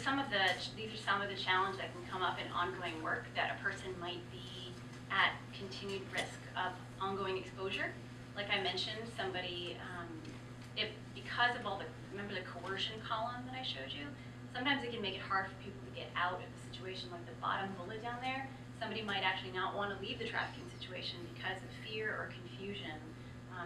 some of the challenges that can come up in ongoing work, that a person might be at continued risk of ongoing exposure. Like I mentioned, somebody, because of all the, remember the coercion column that I showed you? Sometimes it can make it hard for people to get out of the situation, like the bottom bullet down there. Somebody might actually not want to leave the trafficking situation because of fear or confusion.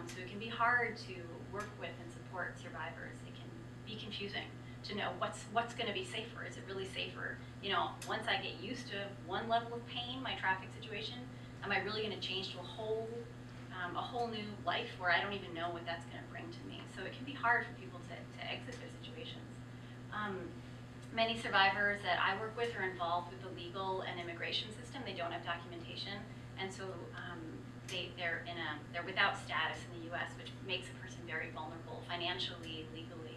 So it can be hard to work with and support survivors. It can be confusing to know what's going to be safer. Is it really safer? You know, once I get used to one level of pain, my traffic situation, am I really going to change to a whole new life where I don't even know what that's going to bring to me? So it can be hard for people to exit their situations. Many survivors that I work with are involved with the legal and immigration system. They don't have documentation, and so they're without status in the U.S., which makes a person very vulnerable financially, legally.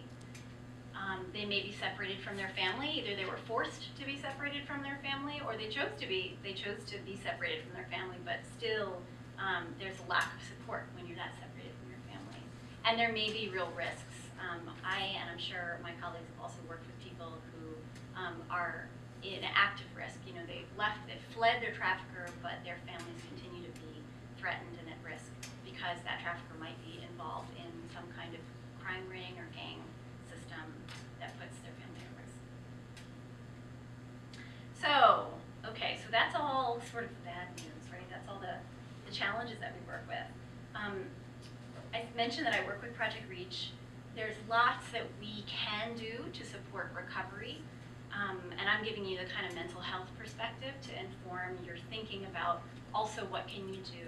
They may be separated from their family. Either they were forced to be separated from their family, or they chose to be separated from their family. But still, there's a lack of support when you're that separated from your family, and there may be real risks. I'm sure my colleagues have also worked with people who are in active risk. You know, they've fled their trafficker, but their families continue to be threatened and at risk because that trafficker might be involved in some kind of crime ring or gang system that puts their family at risk. So, okay, so that's all sort of the bad news, right? That's all the challenges that we work with. I mentioned that I work with Project REACH. There's lots that we can do to support recovery. And I'm giving you the kind of mental health perspective to inform your thinking about also what can you do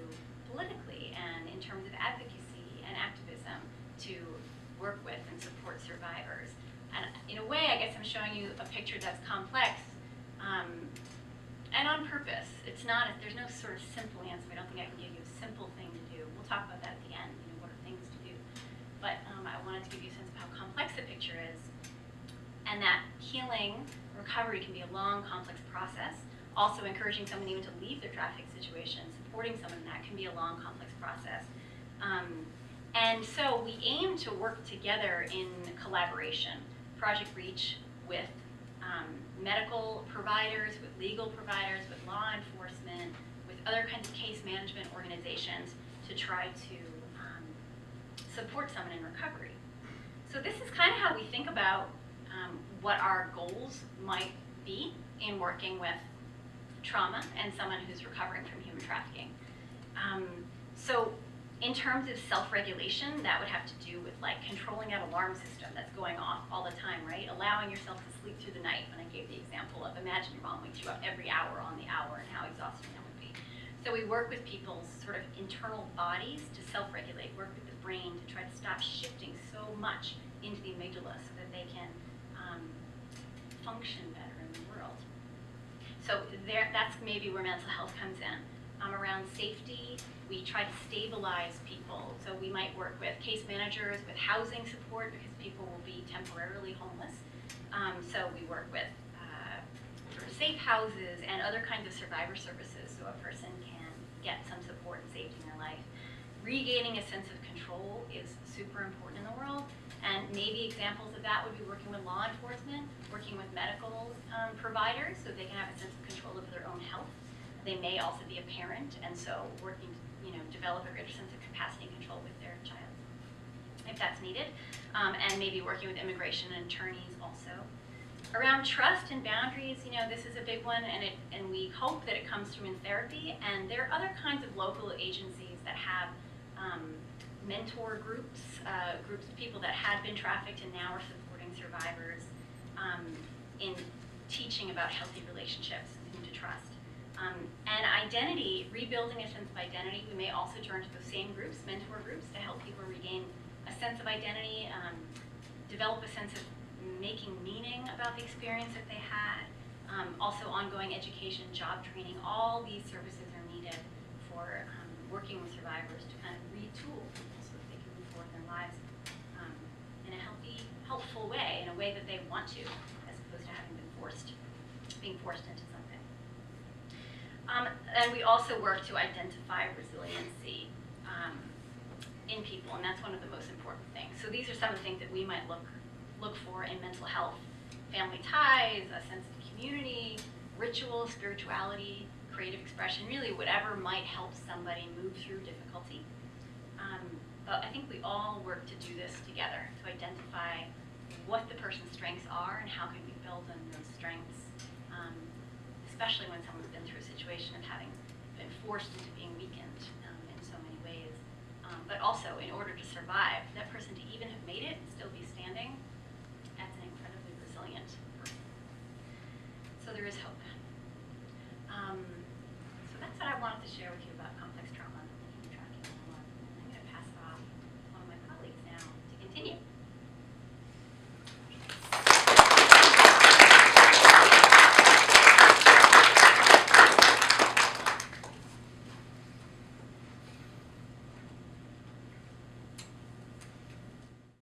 politically and in terms of advocacy and activism to work with and support survivors. And in a way, I guess I'm showing you a picture that's complex and on purpose. There's no sort of simple answer. I don't think I can give you a simple thing to do. We'll talk about that at the end, you know, what are things to do. But I wanted to give you a sense of how complex the picture is, and that healing, recovery can be a long, complex process. Also encouraging someone even to leave their traffic situation, supporting someone in that can be a long, complex process. And so we aim to work together in collaboration. Project REACH with medical providers, with legal providers, with law enforcement, with other kinds of case management organizations to try to support someone in recovery. So this is kind of how we think about what our goals might be in working with trauma and someone who's recovering from human trafficking. So in terms of self-regulation, that would have to do with like controlling that alarm system that's going off all the time, right? Allowing yourself to sleep through the night, when I gave the example of imagine your mom wakes you up every hour on the hour and how exhausting that would be. So we work with people's sort of internal bodies to self-regulate, work with the brain to try to stop shifting so much into the amygdala so that they can function better in the world. So that's maybe where mental health comes in. Around safety, we try to stabilize people. So we might work with case managers, with housing support, because people will be temporarily homeless. So we work with sort of safe houses and other kinds of survivor services so a person can get some support and safety in their life. Regaining a sense of control is super important in the world. And maybe examples of that would be working with law enforcement, working with medical providers so they can have a sense of control over their own health. They may also be a parent, and so working to, you know, develop a greater sense of capacity and control with their child, if that's needed. And maybe working with immigration and attorneys also. Around trust and boundaries, you know, this is a big one, and we hope that it comes through in therapy. And there are other kinds of local agencies that have mentor groups, groups of people that had been trafficked and now are supporting survivors in teaching about healthy relationships and who to trust. And identity, rebuilding a sense of identity, we may also turn to those same groups, mentor groups, to help people regain a sense of identity, develop a sense of making meaning about the experience that they had, also ongoing education, job training. All these services are needed for working with survivors to kind of retool people so that they can move forward in their lives in a healthy, helpful way, in a way that they want to, as opposed to having been being forced into something. And we also work to identify resiliency in people, and that's one of the most important things. So these are some of the things that we might look for in mental health family ties, a sense of community, ritual, spirituality, creative expression, really whatever might help somebody move through difficulty. But I think we all work to do this together, to identify what the person's strengths are and how can we build on those strengths, especially when someone's been through a situation of having been forced into being weakened in so many ways. But also, in order to survive, that person to even have made it and still be standing, that's an incredibly resilient person. So there is hope.